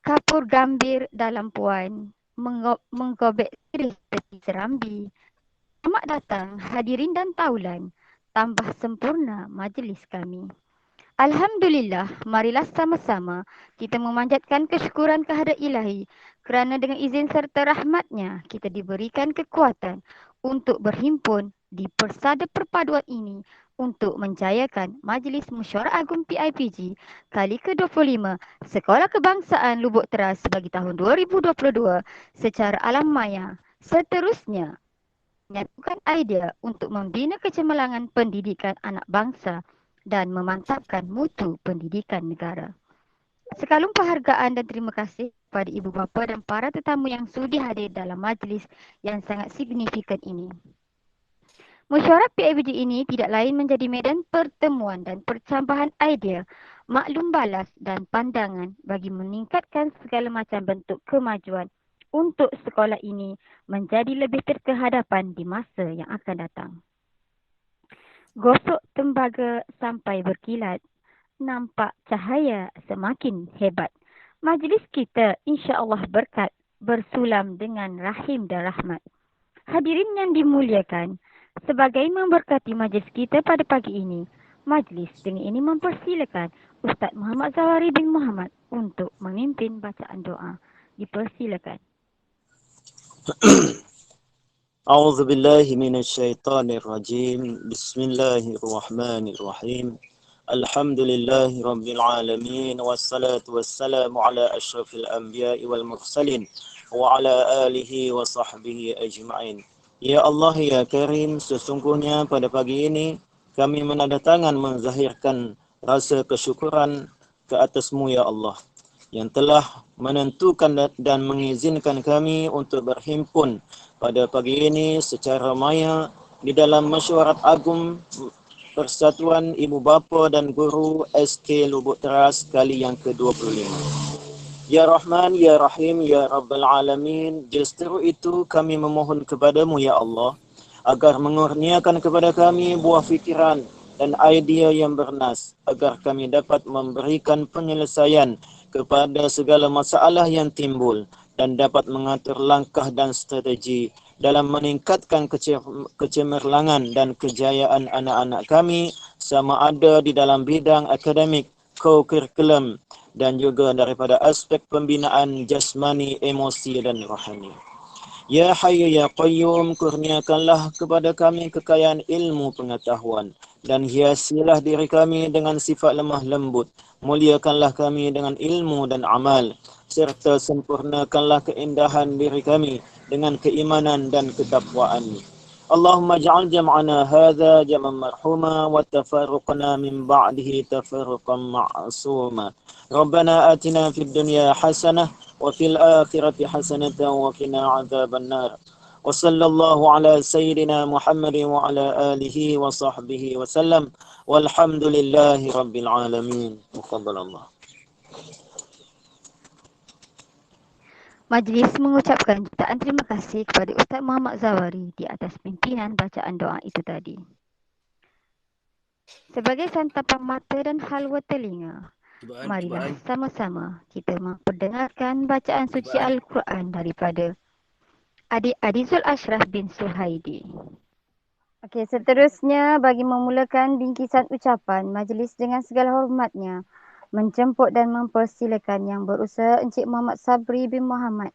Kapur gambir dalam puan, menggobek sirih tepi serambi. Selamat datang hadirin dan taulan, tambah sempurna majlis kami. Alhamdulillah, marilah sama-sama kita memanjatkan kesyukuran kehadrat Ilahi kerana dengan izin serta rahmatnya kita diberikan kekuatan untuk berhimpun di persada perpaduan ini untuk menjayakan Majlis Mesyuarat Agung PIPG kali ke-25 Sekolah Kebangsaan Lubuk Teras bagi tahun 2022 secara alam maya. Seterusnya, menyatukan idea untuk membina kecemerlangan pendidikan anak bangsa dan memantapkan mutu pendidikan negara. Sekalum penghargaan dan terima kasih kepada ibu bapa dan para tetamu yang sudi hadir dalam majlis yang sangat signifikan ini. Mesyuarat PIBG ini tidak lain menjadi medan pertemuan dan percambahan idea, maklum balas dan pandangan bagi meningkatkan segala macam bentuk kemajuan untuk sekolah ini menjadi lebih terkehadapan di masa yang akan datang. Gosok tembaga sampai berkilat, nampak cahaya semakin hebat. Majlis kita insya-Allah berkat bersulam dengan rahim dan rahmat. Hadirin yang dimuliakan, sebagai memberkati majlis kita pada pagi ini, majlis dengan ini mempersilakan Ustaz Muhammad Zawari bin Muhammad untuk memimpin bacaan doa. Dipersilakan. أعوذ بالله من الشيطان الرجيم بسم الله الرحمن الرحيم الحمد لله رب العالمين والصلاة والسلام على أشرف الأنبياء والمرسلين وعلى آله وصحبه أجمعين. Ya Allah, ya Karim, sesungguhnya pada pagi ini kami menandatangan menzahirkan rasa kesyukuran ke atasmu ya Allah, yang telah menentukan dan mengizinkan kami untuk berhimpun pada pagi ini secara maya di dalam Mesyuarat Agung Persatuan Ibu Bapa dan Guru SK Lubuk Teras kali yang ke-25. Ya Rahman, Ya Rahim, Ya Rabbal Alamin, justru itu kami memohon kepadamu ya Allah, agar mengurniakan kepada kami buah fikiran dan idea yang bernas, agar kami dapat memberikan penyelesaian kepada segala masalah yang timbul dan dapat mengatur langkah dan strategi dalam meningkatkan kecemerlangan dan kejayaan anak-anak kami sama ada di dalam bidang akademik, co-curriculum dan juga daripada aspek pembinaan jasmani, emosi dan rohani. Ya Hayyu Ya Qayyum, kurniakanlah kepada kami kekayaan ilmu pengetahuan dan hiasilah diri kami dengan sifat lemah lembut. Muliakanlah kami dengan ilmu dan amal serta sempurnakanlah keindahan diri kami dengan keimanan dan ketakwaan. Allahumma ja'al jam'ana hadha jam'an marhuma wa tafarruqna min ba'dihi tafarruqan ma'suma. Rabbana atina fid dunya hasanah wa fil akhirati hasanatan wa qina adzaban nar. Wa sallallahu ala sayyidina Muhammadin wa ala alihi wa sahbihi wa sallam. Walhamdulillahi rabbil alamin. Tafadhalallah. Majlis mengucapkan jutaan terima kasih kepada Ustaz Muhammad Zawari di atas pimpinan bacaan doa itu tadi. Sebagai santapan mata dan halwa telinga, marilah sama-sama kita memperdengarkan bacaan suci Al-Quran daripada Adik Adizul Ashraf bin Suhaidi. Okey, seterusnya bagi memulakan bingkisan ucapan, majlis dengan segala hormatnya menjemput dan mempersilakan Yang Berusaha Encik Muhammad Sabri bin Muhammad,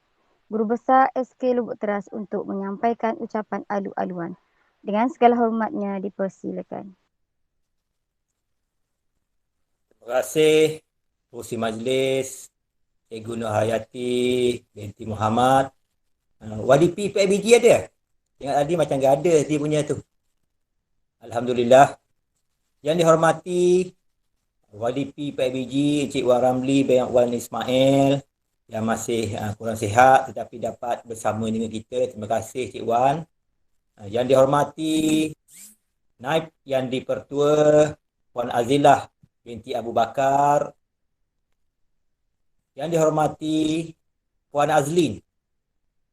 Guru Besar SK Lubuk Teras untuk menyampaikan ucapan alu-aluan. Dengan segala hormatnya dipersilakan. Terima kasih Pengerusi Majlis, Cikgu Nur Hayati binti Muhammad. YDP PIBG ada? Tengok tadi macam tak ada dia punya tu. Alhamdulillah. Yang dihormati YDP PIBG, Encik Wan Ramli bin Wan Ismail yang masih kurang sihat tetapi dapat bersama dengan kita. Terima kasih Cik Wan. Yang dihormati Naib yang dipertua Puan Azilah binti Abu Bakar. Yang dihormati Puan Azlin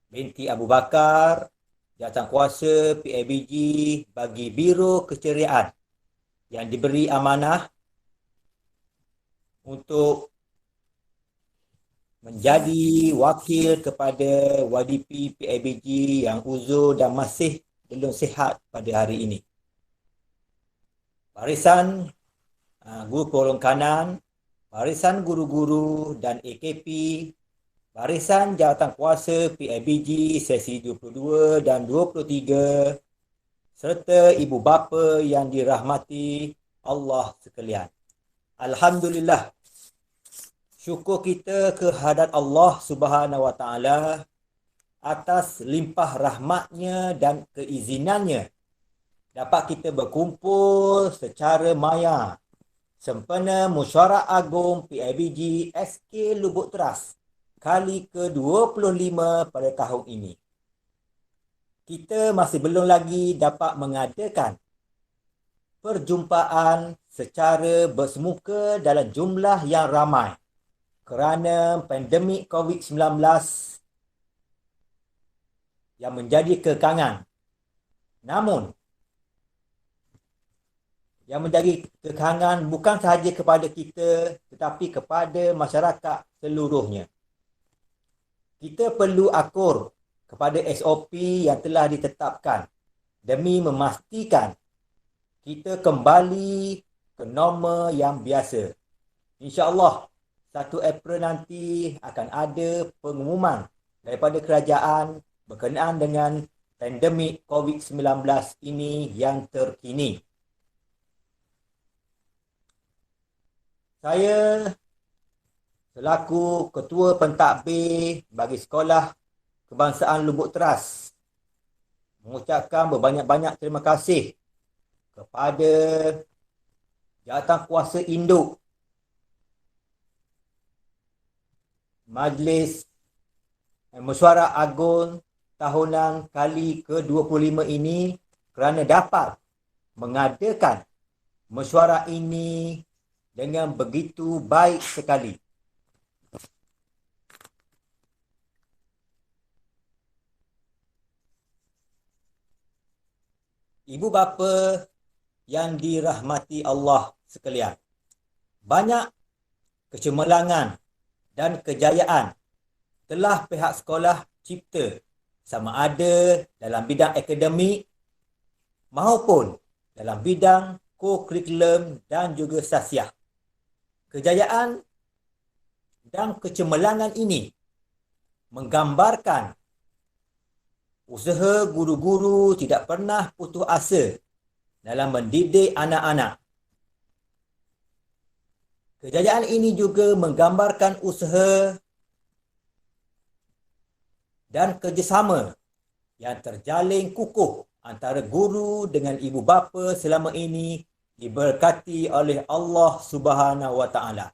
binti Abu Bakar, Jawatankuasa PIBG bagi Biro Keceriaan yang diberi amanah untuk menjadi wakil kepada YDP PIBG yang uzur dan masih belum sihat pada hari ini. Barisan guru golongan kanan, barisan guru-guru dan AKP, barisan jawatan kuasa PIBG sesi 22 dan 23, serta ibu bapa yang dirahmati Allah sekalian. Alhamdulillah, syukur kita kehadrat Allah Subhanahu Wa Taala atas limpah rahmatnya dan keizinannya dapat kita berkumpul secara maya sempena Mesyuarat Agung PIBG SK Lubuk Teras kali ke-25 pada tahun ini. Kita masih belum lagi dapat mengadakan perjumpaan secara bersemuka dalam jumlah yang ramai kerana pandemik COVID-19 yang menjadi kekangan. Namun, yang menjadi kekangan bukan sahaja kepada kita tetapi kepada masyarakat seluruhnya. Kita perlu akur kepada SOP yang telah ditetapkan demi memastikan kita kembali ke norma yang biasa. InsyaAllah 1 April nanti akan ada pengumuman daripada kerajaan berkenaan dengan pandemik COVID-19 ini yang terkini. Saya selaku Ketua Pentadbir bagi Sekolah Kebangsaan Lubuk Teras mengucapkan berbanyak-banyak terima kasih kepada jawatan kuasa induk Majlis Mesyuarat Agung tahunan kali ke-25 ini kerana dapat mengadakan mesyuarat ini dengan begitu baik sekali. Ibu bapa yang dirahmati Allah sekalian, banyak kecemerlangan dan kejayaan telah pihak sekolah cipta sama ada dalam bidang akademik maupun dalam bidang co-curriculum dan juga sasiah. Kejayaan dan kecemerlangan ini menggambarkan usaha guru-guru tidak pernah putus asa dalam mendidik anak-anak. Kejayaan ini juga menggambarkan usaha dan kerjasama yang terjalin kukuh antara guru dengan ibu bapa selama ini diberkati oleh Allah Subhanahu Wa Taala.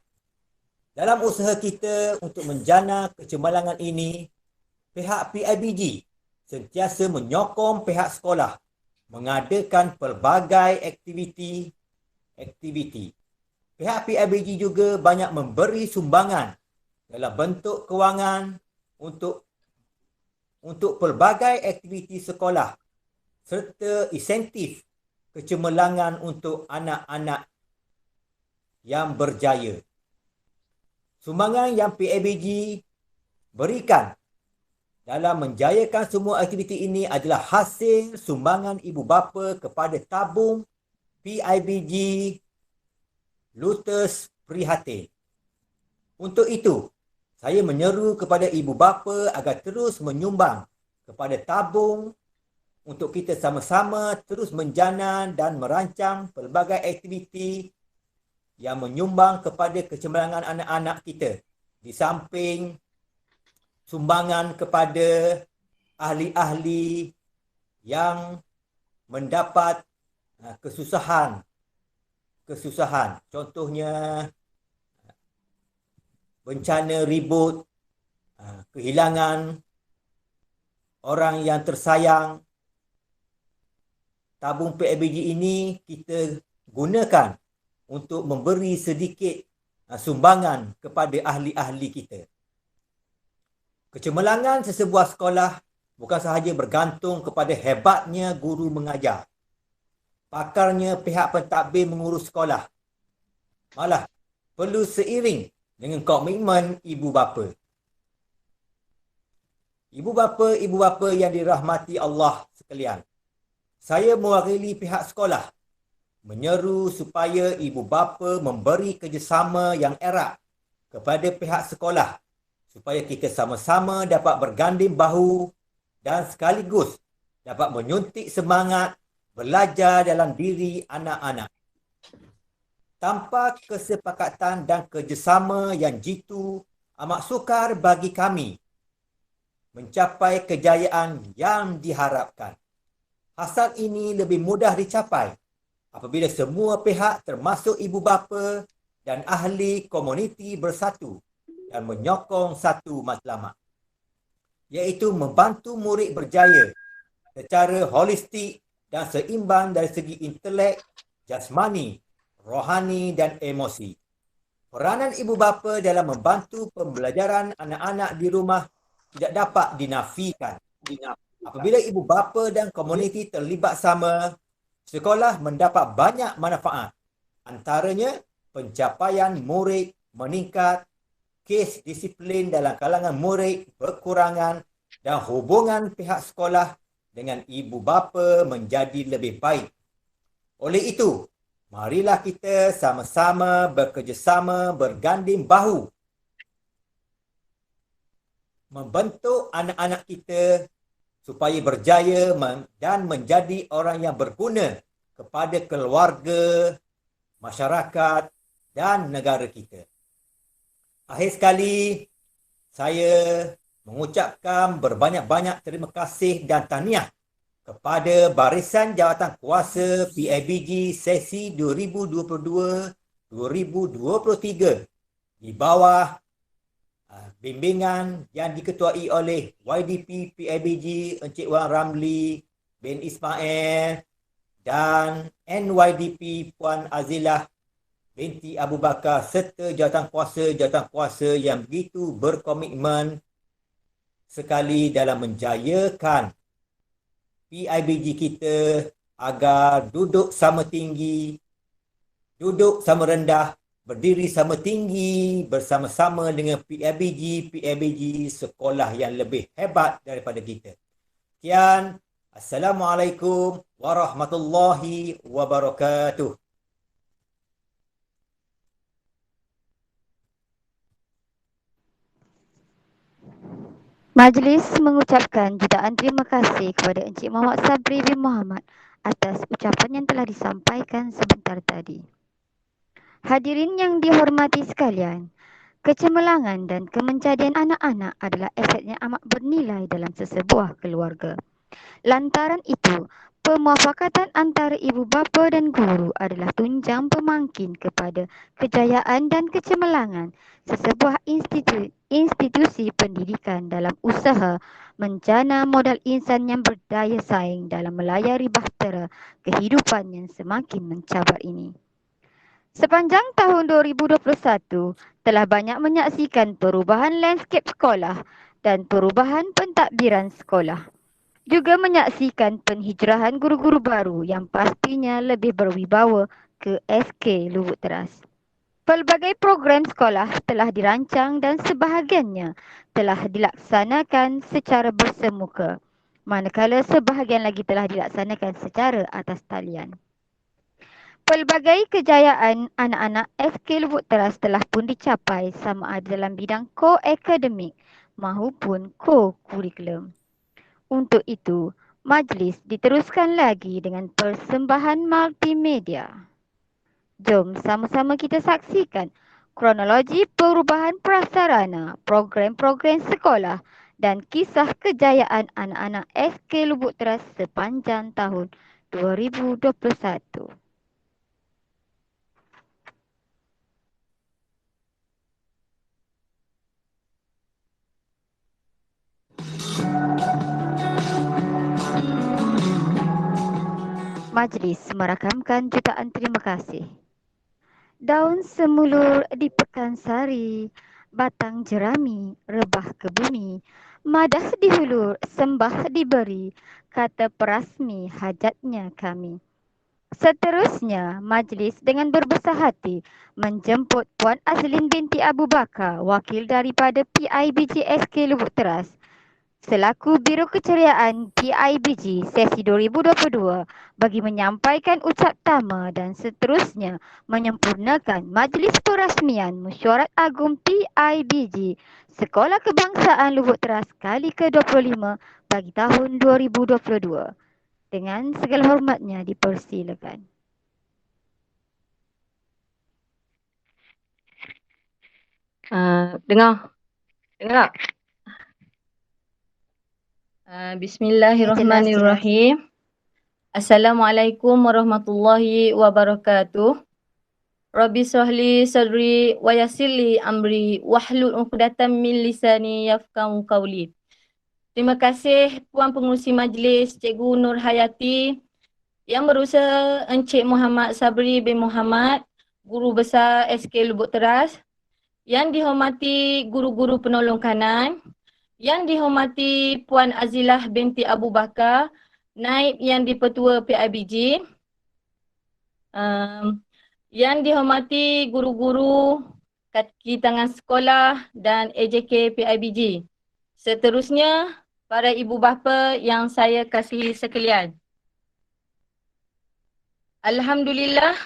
Dalam usaha kita untuk menjana kecemerlangan ini, pihak PIBG sentiasa menyokong pihak sekolah mengadakan pelbagai aktiviti. Pihak PIBG juga banyak memberi sumbangan dalam bentuk kewangan untuk pelbagai aktiviti sekolah serta insentif kecemerlangan untuk anak-anak yang berjaya. Sumbangan yang PIBG berikan dalam menjayakan semua aktiviti ini adalah hasil sumbangan ibu bapa kepada tabung PIBG Lotus Prihatin. Untuk itu, saya menyeru kepada ibu bapa agar terus menyumbang kepada tabung untuk kita sama-sama terus menjana dan merancang pelbagai aktiviti yang menyumbang kepada kecemerlangan anak-anak kita. Di samping sumbangan kepada ahli-ahli yang mendapat kesusahan. Contohnya bencana ribut, kehilangan orang yang tersayang. Tabung PIBG ini kita gunakan untuk memberi sedikit sumbangan kepada ahli-ahli kita. Kecemerlangan sesebuah sekolah bukan sahaja bergantung kepada hebatnya guru mengajar, pakarnya pihak pentadbir mengurus sekolah. Malah perlu seiring dengan komitmen ibu bapa. Ibu bapa yang dirahmati Allah sekalian, saya mewakili pihak sekolah menyeru supaya ibu bapa memberi kerjasama yang erat kepada pihak sekolah supaya kita sama-sama dapat berganding bahu dan sekaligus dapat menyuntik semangat belajar dalam diri anak-anak. Tanpa kesepakatan dan kerjasama yang jitu, amat sukar bagi kami mencapai kejayaan yang diharapkan. Hasrat ini lebih mudah dicapai apabila semua pihak termasuk ibu bapa dan ahli komuniti bersatu dan menyokong satu matlamat, iaitu membantu murid berjaya secara holistik dan seimbang dari segi intelek, jasmani, rohani dan emosi. Peranan ibu bapa dalam membantu pembelajaran anak-anak di rumah tidak dapat dinafikan. Apabila ibu bapa dan komuniti terlibat sama, sekolah mendapat banyak manfaat. Antaranya, pencapaian murid meningkat, kes disiplin dalam kalangan murid berkurangan dan hubungan pihak sekolah dengan ibu bapa menjadi lebih baik. Oleh itu, marilah kita sama-sama bekerjasama berganding bahu membentuk anak-anak kita supaya berjaya dan menjadi orang yang berguna kepada keluarga, masyarakat dan negara kita. Akhir sekali, saya mengucapkan berbanyak-banyak terima kasih dan tahniah kepada Barisan Jawatan Kuasa PIBG sesi 2022-2023 di bawah bimbingan yang diketuai oleh YDP PIBG Encik Wan Ramli bin Ismail dan NYDP Puan Azilah binti Abu Bakar serta jawatan kuasa yang begitu berkomitmen sekali dalam menjayakan PIBG kita agar duduk sama tinggi, duduk sama rendah, berdiri sama tinggi bersama-sama dengan PIBG sekolah yang lebih hebat daripada kita. Sekian, Assalamualaikum warahmatullahi wabarakatuh. Majlis mengucapkan jutaan terima kasih kepada Encik Muhammad Sabri bin Muhammad atas ucapan yang telah disampaikan sebentar tadi. Hadirin yang dihormati sekalian, kecemerlangan dan kemenjadian anak-anak adalah aset yang amat bernilai dalam sesebuah keluarga. Lantaran itu, pemuafakatan antara ibu bapa dan guru adalah tunjang pemangkin kepada kejayaan dan kecemerlangan sesebuah institusi pendidikan dalam usaha menjana modal insan yang berdaya saing dalam melayari bahtera kehidupan yang semakin mencabar ini. Sepanjang tahun 2021 telah banyak menyaksikan perubahan landscape sekolah dan perubahan pentadbiran sekolah. Juga menyaksikan penghijrahan guru-guru baru yang pastinya lebih berwibawa ke SK Lubuk Teras. Pelbagai program sekolah telah dirancang dan sebahagiannya telah dilaksanakan secara bersemuka, manakala sebahagian lagi telah dilaksanakan secara atas talian. Pelbagai kejayaan anak-anak SK Lubuk Teras telah pun dicapai sama ada dalam bidang ko-akademik maupun ko-kurikulum. Untuk itu, majlis diteruskan lagi dengan persembahan multimedia. Jom sama-sama kita saksikan kronologi perubahan prasarana, program-program sekolah dan kisah kejayaan anak-anak SK Lubuk Teras sepanjang tahun 2021. Majlis merakamkan jutaan terima kasih. Daun semulur di Pekansari, batang jerami rebah ke bumi, madah dihulur, sembah diberi, kata perasmi hajatnya kami. Seterusnya, majlis dengan berbesar hati menjemput Puan Azlin binti Abu Bakar, wakil daripada PIBG SK Lubuk Teras, selaku Biro Keceriaan PIBG sesi 2022 bagi menyampaikan ucap tama dan seterusnya menyempurnakan Majlis Perasmian Mesyuarat Agung PIBG Sekolah Kebangsaan Lubuk Teras kali ke-25 bagi tahun 2022. Dengan segala hormatnya dipersilakan. Dengar tak? Bismillahirrahmanirrahim. Assalamualaikum warahmatullahi wabarakatuh. Rabbi shrahli sadri wa yassirli amri wahlul 'uqdatam min lisani yafqahu qawli. Terima kasih Puan Pengerusi Majlis Cikgu Nur Hayati, Yang Berusaha Encik Muhammad Sabri bin Muhammad, Guru Besar SK Lubuk Teras, yang dihormati guru-guru penolong kanan, yang dihormati Puan Azilah binti Abu Bakar, Naib yang di-Pertua PIBG, yang dihormati guru-guru kaki tangan sekolah dan AJK PIBG. Seterusnya, para ibu bapa yang saya kasihi sekalian. Alhamdulillah,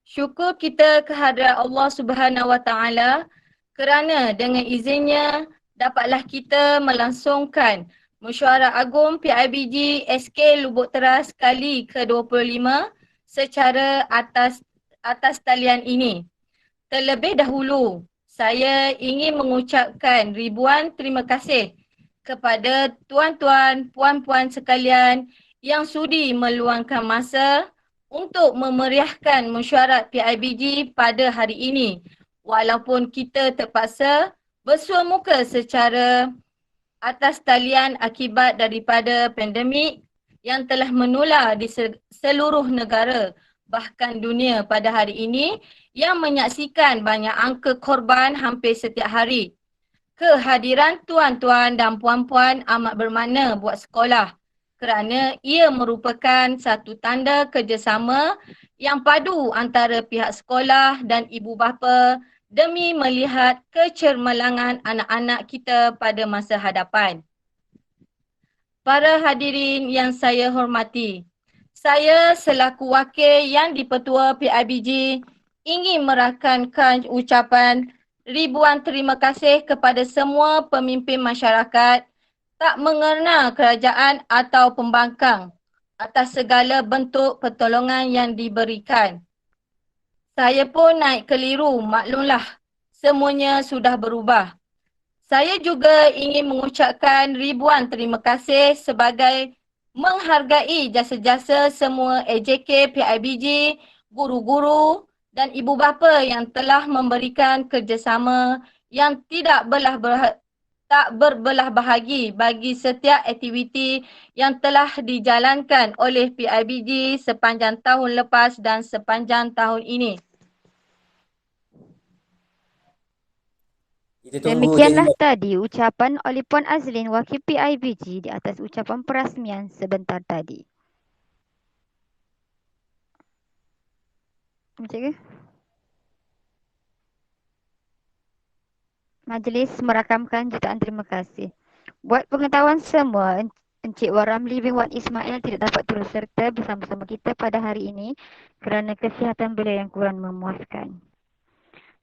syukur kita kehadrat Allah Subhanahu Wa Taala kerana dengan izinnya dapatlah kita melangsungkan Mesyuarat Agung PIBG SK Lubuk Teras kali ke-25 secara atas talian ini. Terlebih dahulu, saya ingin mengucapkan ribuan terima kasih kepada tuan-tuan, puan-puan sekalian yang sudi meluangkan masa untuk memeriahkan mesyuarat PIBG pada hari ini. Walaupun kita terpaksa bersua muka secara atas talian akibat daripada pandemik yang telah menular di seluruh negara bahkan dunia pada hari ini yang menyaksikan banyak angka korban hampir setiap hari. Kehadiran tuan-tuan dan puan-puan amat bermakna buat sekolah kerana ia merupakan satu tanda kerjasama yang padu antara pihak sekolah dan ibu bapa demi melihat kecermelangan anak-anak kita pada masa hadapan. Para hadirin yang saya hormati, saya selaku wakil yang di-Pertua PIBG ingin merakamkan ucapan ribuan terima kasih kepada semua pemimpin masyarakat tak mengenal kerajaan atau pembangkang atas segala bentuk pertolongan yang diberikan. Saya pun naik keliru, maklumlah semuanya sudah berubah. Saya juga ingin mengucapkan ribuan terima kasih sebagai menghargai jasa-jasa semua AJK, PIBG, guru-guru dan ibu bapa yang telah memberikan kerjasama yang tak berbelah bahagi bagi setiap aktiviti yang telah dijalankan oleh PIBG sepanjang tahun lepas dan sepanjang tahun ini. Demikianlah tadi ucapan oleh Puan Azlin wakil PIBG di atas ucapan perasmian sebentar tadi. Cikgu. Majlis merakamkan jutaan terima kasih. Buat pengetahuan semua, Encik Wan Ramli bin Wan Ismail tidak dapat turut serta bersama-sama kita pada hari ini kerana kesihatan beliau yang kurang memuaskan.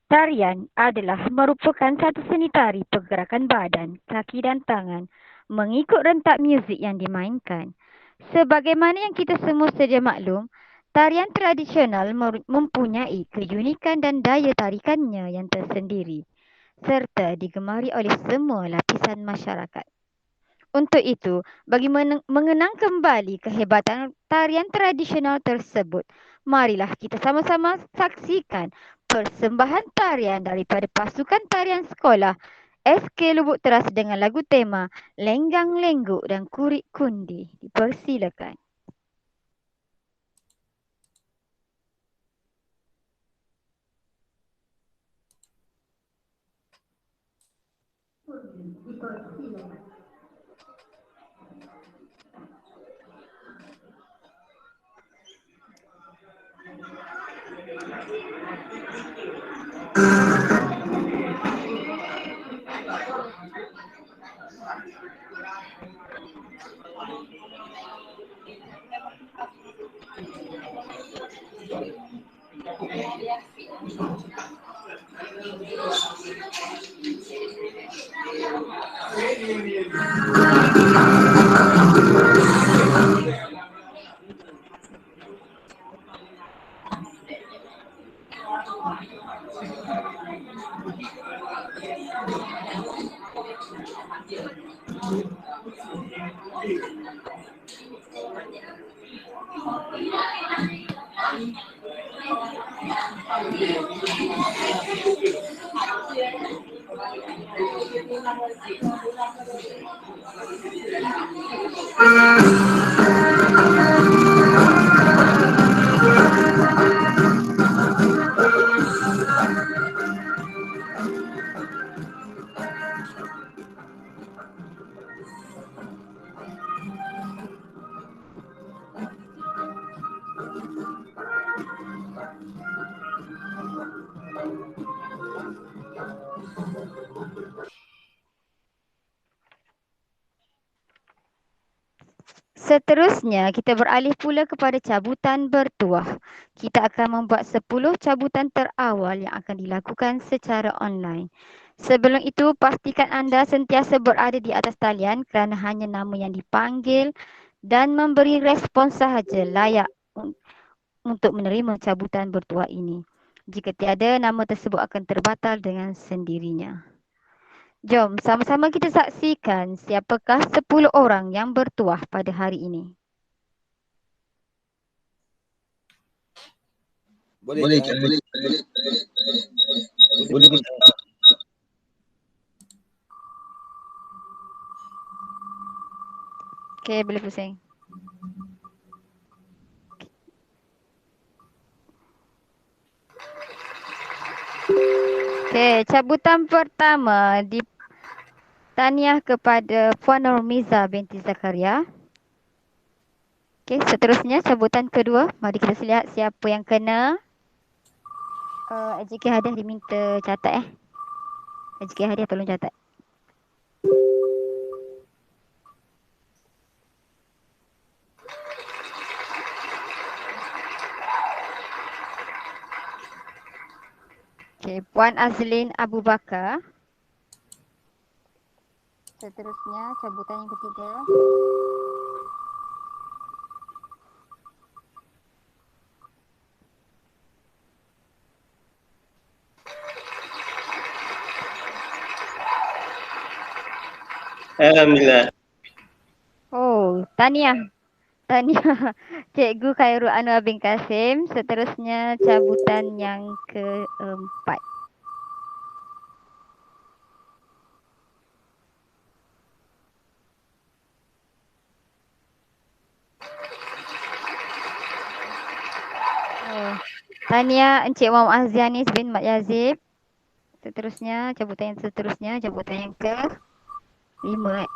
Tarian adalah merupakan satu seni tari pergerakan badan, kaki dan tangan mengikut rentak muzik yang dimainkan. Sebagaimana yang kita semua sedia maklum, tarian tradisional mempunyai keunikan dan daya tarikannya yang tersendiri serta digemari oleh semua lapisan masyarakat. Untuk itu, bagi mengenang kembali kehebatan tarian tradisional tersebut, marilah kita sama-sama saksikan persembahan tarian daripada pasukan tarian sekolah SK Lubuk Teras dengan lagu tema Lenggang Lengguk dan Kurik Kundi. Dipersilakan. Seterusnya, kita beralih pula kepada cabutan bertuah. Kita akan membuat 10 cabutan terawal yang akan dilakukan secara online. Sebelum itu, pastikan anda sentiasa berada di atas talian kerana hanya nama yang dipanggil dan memberi respons sahaja layak untuk menerima cabutan bertuah ini. Jika tiada, nama tersebut akan terbatal dengan sendirinya. Jom sama-sama kita saksikan siapakah 10 orang yang bertuah pada hari ini. Boleh. Okey, boleh pusing. Okey, cabutan pertama di tahniah kepada Puan Nurmiza binti Zakaria. Okey, seterusnya cabutan kedua, mari kita lihat siapa yang kena. AJK Hadiah diminta catat AJK Hadiah tolong catat. Okey, Puan Azlin Abu Bakar. Seterusnya cabutan yang ketiga. Alhamdulillah. Oh, tahniah. Tahniah Cikgu Khairul Anwar bin Kasim. Seterusnya cabutan yang keempat. Tahniah Encik Muhammad Azzianis bin Mat Yazib. Seterusnya, cabutan yang ke-5.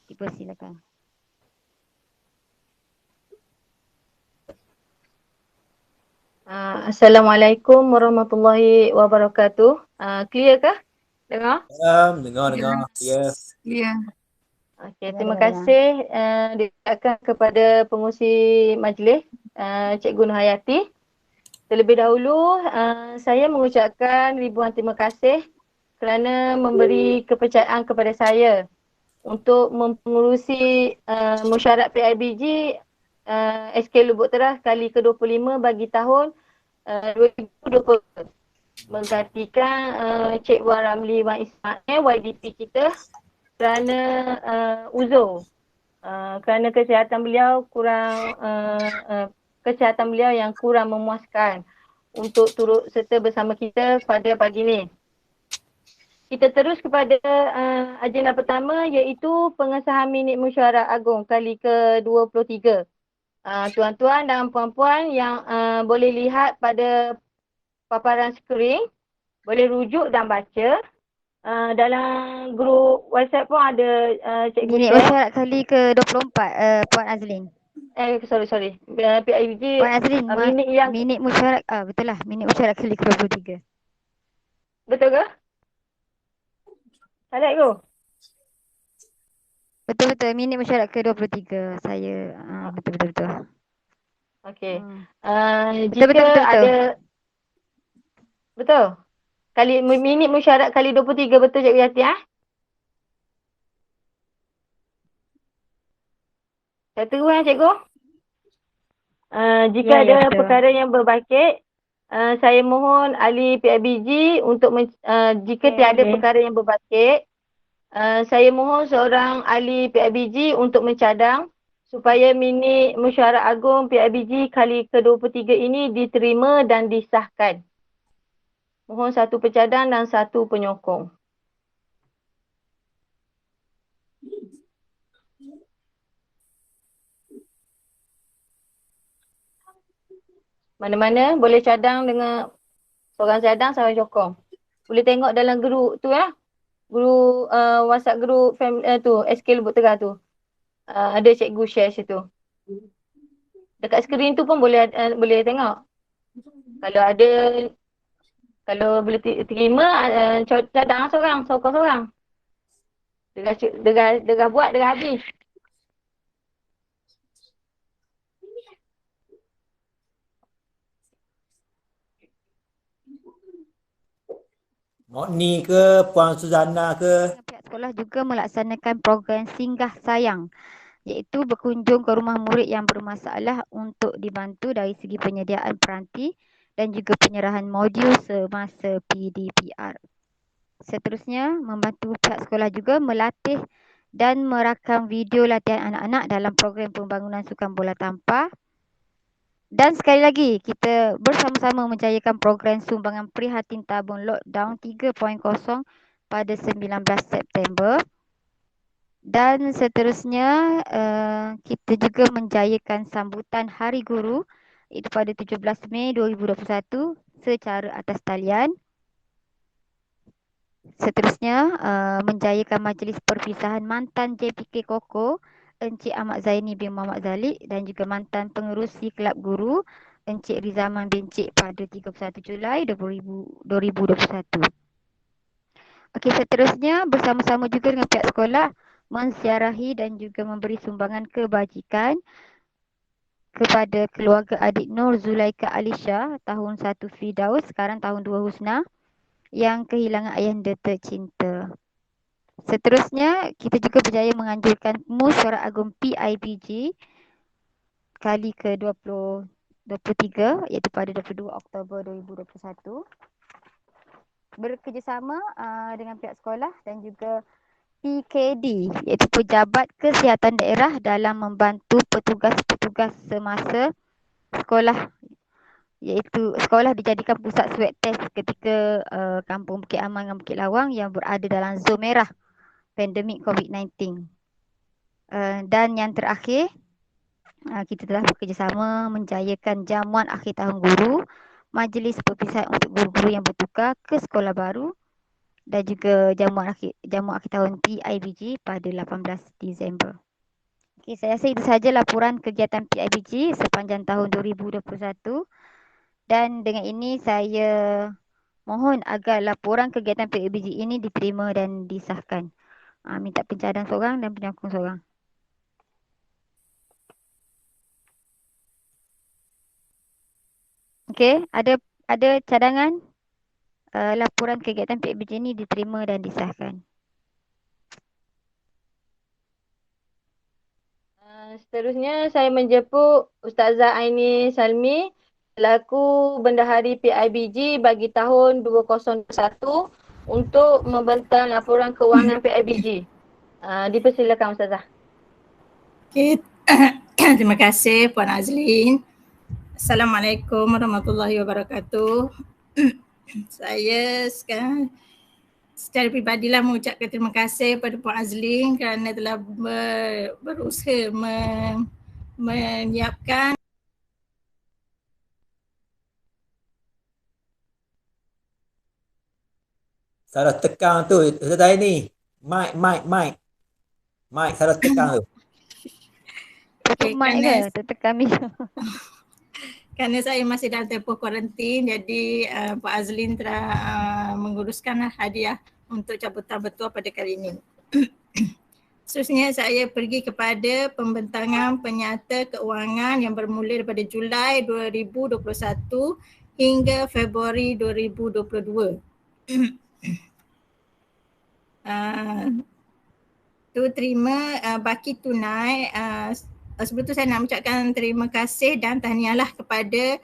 Dipersilakan. Assalamualaikum warahmatullahi wabarakatuh. Clear kah? Dengar? Dengar. Ya. Ya. Okey, terima kasih diucapkan kepada pengurusi majlis, Cikgu Nur Hayati. Terlebih dahulu, saya mengucapkan ribuan terima kasih kerana memberi kepercayaan kepada saya untuk mempengurusi mesyuarat PIBG SK Lubuk Terah kali ke-25 bagi tahun 2020. Menggantikan Cik Wan Ramli Wan Ismail, YDP kita, kerana uzur. Kerana kesihatan beliau yang kurang memuaskan untuk turut serta bersama kita pada pagi ini. Kita terus kepada agenda pertama, iaitu pengesahan minit mesyuarat agung kali ke-23. Tuan-tuan dan puan-puan yang boleh lihat pada paparan skrin, boleh rujuk dan baca. Dalam grup WhatsApp pun ada cikgu Minit share. mesyuarat kali ke-24, Puan Azlin. Sorry. PIBG Puan Azrin, minit yang minit mesyuarat, betul lah, minit mesyuarat kali ke-23. betul ke? Salah ke? Betul, minit mesyuarat ke-23. Saya, betul. Okey. Betul. Jika ada betul. Kali minit mesyuarat kali 23 betul Cikgu Yati Saya terus Cikgu. Jika ada betul. perkara yang berbakit, saya mohon ahli PIBG untuk jika tiada perkara yang berbakit, saya mohon seorang ahli PIBG untuk mencadang supaya minit mesyuarat agung PIBG kali ke-23 ini diterima dan disahkan. Mohon satu pencadang dan satu penyokong. Mana-mana boleh cadang dengan seorang cadang, seorang sokong. Boleh tengok dalam grup tu Grup WhatsApp grup tu, SK Lubuk Tengah tu. Ada cikgu share situ. Dekat skrin tu pun boleh tengok. Kalau ada, kalau boleh terima, cadang seorang, sokong seorang. Derah buat, derah habis. Mokni ke, Puan Suzana ke? Pihak sekolah juga melaksanakan program singgah sayang, iaitu berkunjung ke rumah murid yang bermasalah untuk dibantu dari segi penyediaan peranti dan juga penyerahan modul semasa PDPR. Seterusnya, membantu pihak sekolah juga melatih dan merakam video latihan anak-anak dalam program pembangunan sukan bola tampar. Dan sekali lagi, kita bersama-sama menjayakan program sumbangan prihatin tabung lockdown 3.0 pada 19 September. Dan seterusnya, kita juga menjayakan sambutan Hari Guru iaitu pada 17 Mei 2021 secara atas talian. Seterusnya, menjayakan majlis perpisahan mantan JPK Koko Encik Ahmad Zaini bin Muhammad Zalik dan juga mantan pengerusi Kelab Guru Encik Rizaman bin Cik pada 31 Julai 2021. Okey, seterusnya bersama-sama juga dengan pihak sekolah menziarahi dan juga memberi sumbangan kebajikan kepada keluarga adik Nur Zulaika Alisha tahun 1 Firdaus, sekarang tahun 2 Husna yang kehilangan ayahanda tercinta. Seterusnya, kita juga berjaya menganjurkan Mesyuarat Agung PIBG kali ke-23 iaitu pada 22 Oktober 2021 bekerjasama dengan pihak sekolah dan juga PKD iaitu Pejabat Kesihatan Daerah dalam membantu petugas-petugas semasa sekolah, iaitu sekolah dijadikan pusat swab test ketika Kampung Bukit Aman dan Bukit Lawang yang berada dalam zon merah pandemik COVID-19. Dan yang terakhir, kita telah bekerjasama menjayakan jamuan akhir tahun guru, majlis perpisahan untuk guru-guru yang bertukar ke sekolah baru dan juga jamuan akhir tahun PIBG pada 18 Disember. Okey, saya rasa itu sahaja laporan kegiatan PIBG sepanjang tahun 2021 dan dengan ini saya mohon agar laporan kegiatan PIBG ini diterima dan disahkan. Minta pencadang seorang dan penyokong seorang. Okey, ada cadangan laporan kegiatan PIBG ini diterima dan disahkan. Seterusnya saya menjemput Ustazah Aini Salmi selaku Bendahari PIBG bagi tahun 2021 untuk membentang laporan kewangan PIBG. Dipersilakan Ustazah. Okay. Terima kasih Puan Azlin. Assalamualaikum warahmatullahi wabarakatuh. Saya sekarang secara pribadilah mengucapkan terima kasih kepada Puan Azlin kerana telah berusaha menyiapkan Salah tekan tu, Ustazah ni. Mic. Mic salah tekan tu. Tutup mic ke? Tutup kamera. Kerana saya masih dalam tempoh kuarantin, jadi Pak Azlin telah menguruskan hadiah untuk cabutan bertuah pada kali ini. Seterusnya saya pergi kepada pembentangan penyata keuangan yang bermula daripada Julai 2021 hingga Februari 2022. Tu terima baki tunai. Sebelum tu saya nak mengucapkan terima kasih dan tahniahlah kepada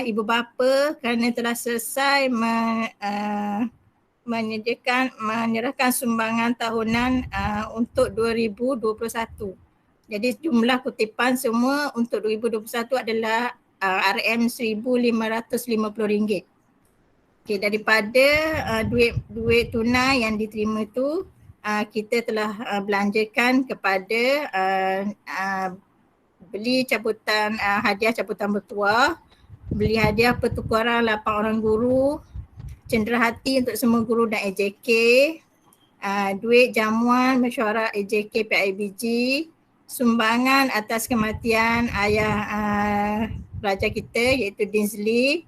ibu bapa kerana telah selesai menyerahkan sumbangan tahunan untuk 2021. Jadi jumlah kutipan semua untuk 2021 adalah RM1,550. Okay, daripada duit tunai yang diterima tu kita telah belanjakan kepada beli cabutan hadiah cabutan bertuah, beli hadiah pertukaran 8 orang guru, cenderahati untuk semua guru dan AJK, duit jamuan mesyuarat AJK PIBG, sumbangan atas kematian ayah pelajar kita iaitu Dinsley.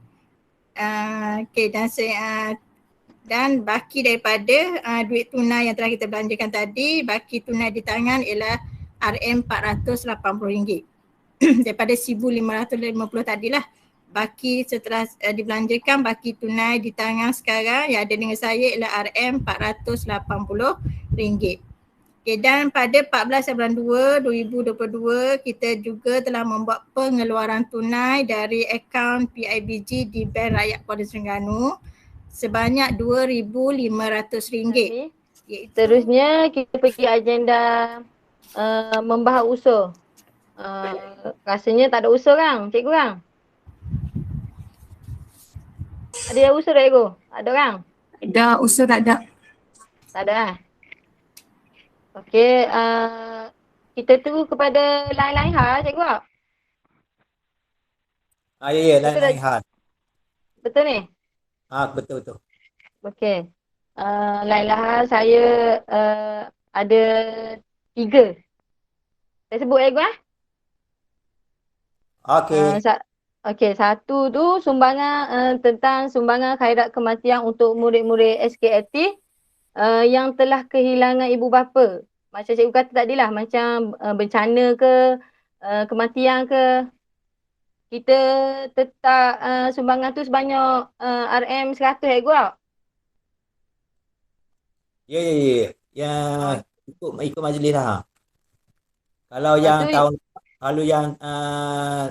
Dan baki daripada duit tunai yang telah kita belanjakan tadi, baki tunai di tangan ialah RM480. Daripada RM1,550 tadilah, baki setelah dibelanjakan, baki tunai di tangan sekarang yang ada dengan saya ialah RM480. Okay, dan pada 14 bulan 2 2022 kita juga telah membuat pengeluaran tunai dari akaun PIBG di Bank Rakyat Kuala Terengganu sebanyak RM2,500. Seterusnya kita pergi agenda membahas usul. Rasanya tak ada usul kan, cikgu kan? Ada usul tak cikgu? Ada orang? Ada usul tak ada? Tak ada lah. Okey, kita tunggu kepada lain-lain hal cikgu tak? Ya, lain-lain hal. Betul ni? Betul. Okey. Lain-lain hal saya ada 3. Saya sebut cikgu lah. Okey. Okey, satu tu sumbangan tentang sumbangan khairat kematian untuk murid-murid SKFT yang telah kehilangan ibu bapa. Macam cikgu kata tadi lah, macam bencana ke, kematian ke, kita tetap sumbangan tu sebanyak RM100 cikgu tak? Ya. Ikut majlis lah. Kalau yang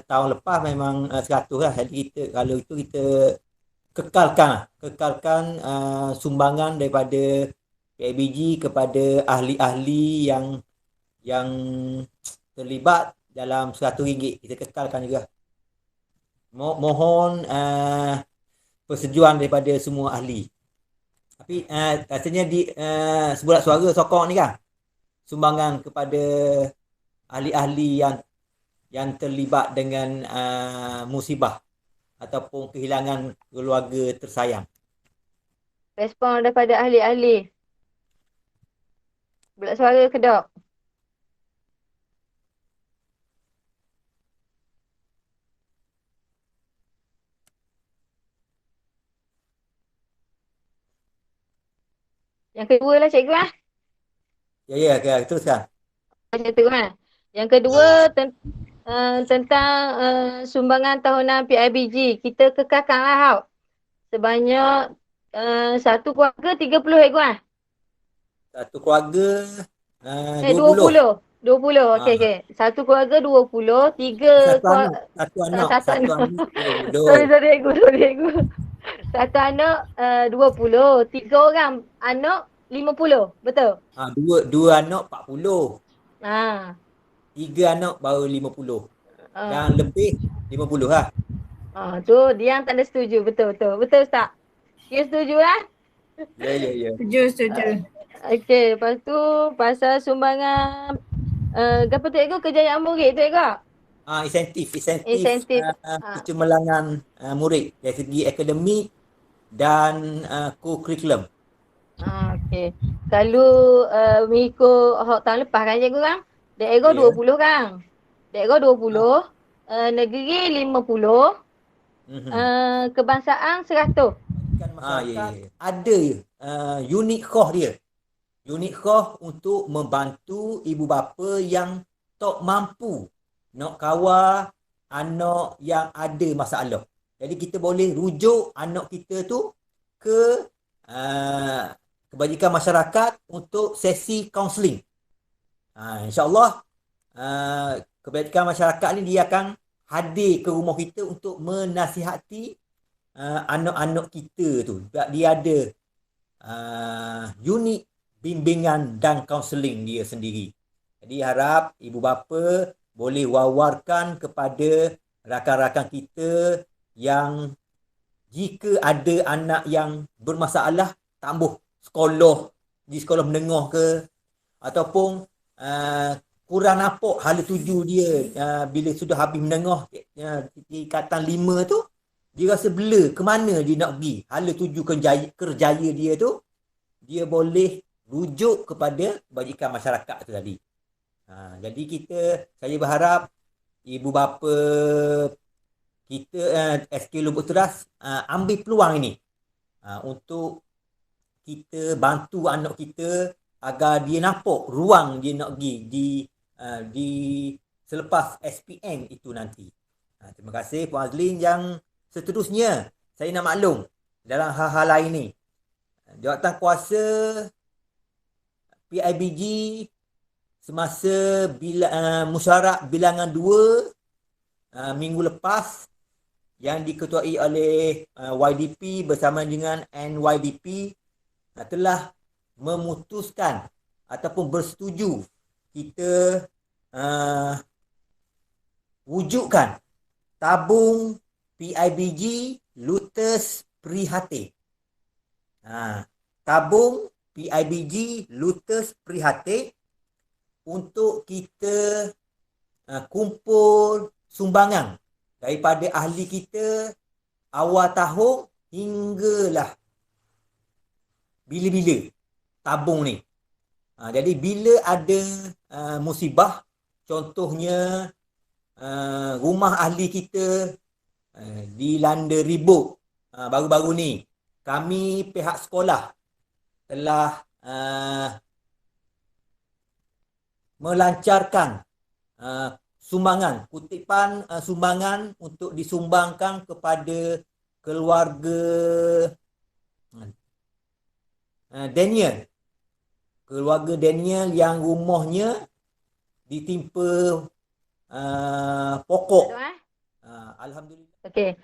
tahun lepas memang 100 lah. Jadi kalau itu kita kekalkan sumbangan daripada PIBG kepada ahli-ahli yang terlibat dalam RM100. Kita kekalkan juga. Mohon persetujuan daripada semua ahli. Tapi rasanya di sebulat suara sokong ni kan, sumbangan kepada ahli-ahli yang terlibat dengan musibah ataupun kehilangan keluarga tersayang. Respon daripada ahli-ahli. Bulat suara ke dok? Yang kedua lah cikgu lah. Ya, teruskan. Macam tu kan. Yang kedua tentang sumbangan tahunan PIBG. Kita kekalkan lah sebanyak satu keluarga 30 cikgu lah. Satu keluarga 20. Okey. Satu keluarga 20, tiga satu anak 20. Sorry cikgu. Satu anak 20, 3 orang anak 50, betul? Dua anak 40. 3 anak baru 50. Dan lebih 50 lah. Tu dia yang tak ada setuju, betul Ustaz? You setuju lah? Ya. Setuju. Okey, lepas tu pasal sumbangan apa tu cikgu, kejayaan murid tu cikgu? Insentif Insentif. murid dari segi akademik dan co-curriculum. Okey. Kalau mengikut tahun lepas kan cikgu kan? Daerah 20 kan? daerah 20, negeri 50, kebangsaan 100. Ada unit khos dia. Unit khos untuk membantu ibu bapa yang tak mampu nak kawal anak yang ada masalah. Jadi kita boleh rujuk anak kita tu ke kebajikan masyarakat untuk sesi kaunseling. InsyaAllah kebajikan masyarakat ni dia akan hadir ke rumah kita untuk menasihati anak-anak kita tu. Dia ada unit bimbingan dan kaunseling dia sendiri. Jadi harap ibu bapa boleh wawarkan kepada rakan-rakan kita yang jika ada anak yang bermasalah tambah sekolah, di sekolah menengah ke, ataupun kurang nampak hala tuju dia bila sudah habis menengah tingkatan 5 tu, dia rasa bela ke mana dia nak pergi, hala tuju kerjaya dia tu, dia boleh rujuk kepada kebajikan masyarakat tu tadi. Jadi saya berharap ibu bapa kita SK Lubuk Teras ambil peluang ini untuk kita bantu anak kita agar dia nampak ruang dia nak pergi di selepas SPM itu nanti. Terima kasih Puan Azlin. Yang seterusnya saya nak maklum dalam hal-hal lain ni, jawatan kuasa PIBG semasa mesyuarat bilangan 2 minggu lepas yang diketuai oleh YDP bersama dengan NYDP telah memutuskan ataupun bersetuju kita wujudkan tabung PIBG Lutus Prihatin. Tabung PIBG Lutus Prihatin untuk kita kumpul sumbangan daripada ahli kita awal tahun hinggalah bila-bila tabung ni. Jadi bila ada musibah, contohnya rumah ahli kita dilanda ribut baru-baru ni, kami pihak sekolah telah melancarkan sumbangan, kutipan sumbangan untuk disumbangkan kepada keluarga Daniel. Keluarga Daniel yang rumahnya ditimpa pokok. Alhamdulillah. Okey.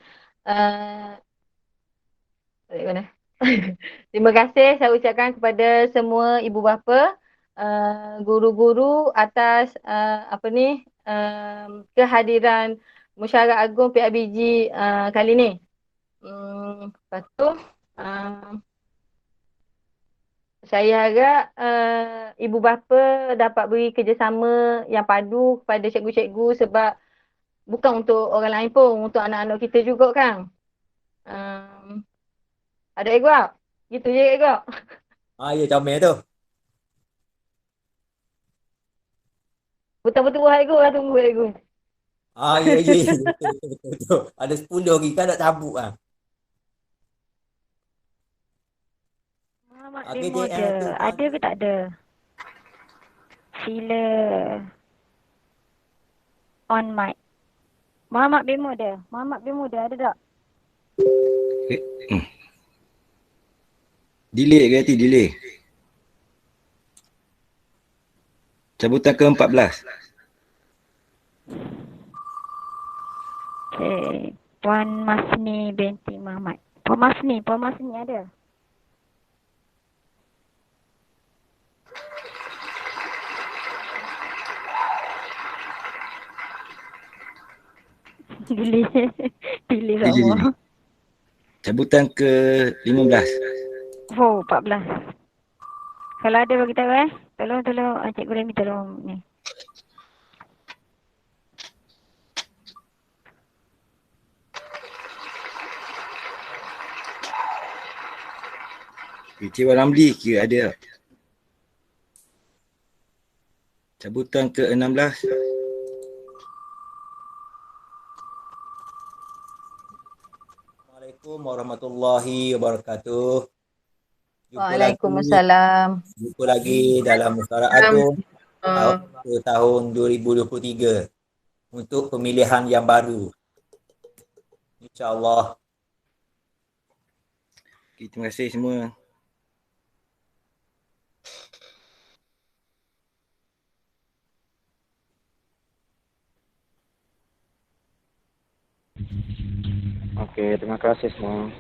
Terima kasih saya ucapkan kepada semua ibu bapa, guru-guru atas kehadiran Mesyuarat Agung PIBG kali ni. Lepas tu saya harap ibu bapa dapat beri kerjasama yang padu kepada cikgu-cikgu, sebab bukan untuk orang lain pun, untuk anak-anak kita juga kan. Ada ego tak? Gitu je ego. Ya, comel tu. Betul-betul buah ego lah, tunggu ego. Ya. Betul. Ada 10 lagi kan nak cabut lah. Muhammad bin Moda, ada ke tak ada? Sila on mic. Muhammad bin Moda ada tak? Delay ke nanti? Delay. Cabutan ke-14. Okay. Puan Masni binti Muhammad. Puan Masni ada? Delay semua. Cabutan ke-15. 14. Kalau ada bagi tahu Tolong Cikgu Remy tolong ni. Cik Ramli kira ada tak? Cabutan ke-16. Assalamualaikum warahmatullahi wabarakatuh. Waalaikumsalam. Jumpa lagi dalam Musyawarah Agung tahun 2023 untuk pemilihan yang baru. InsyaAllah. Okay, terima kasih semua. Okey, terima kasih semua.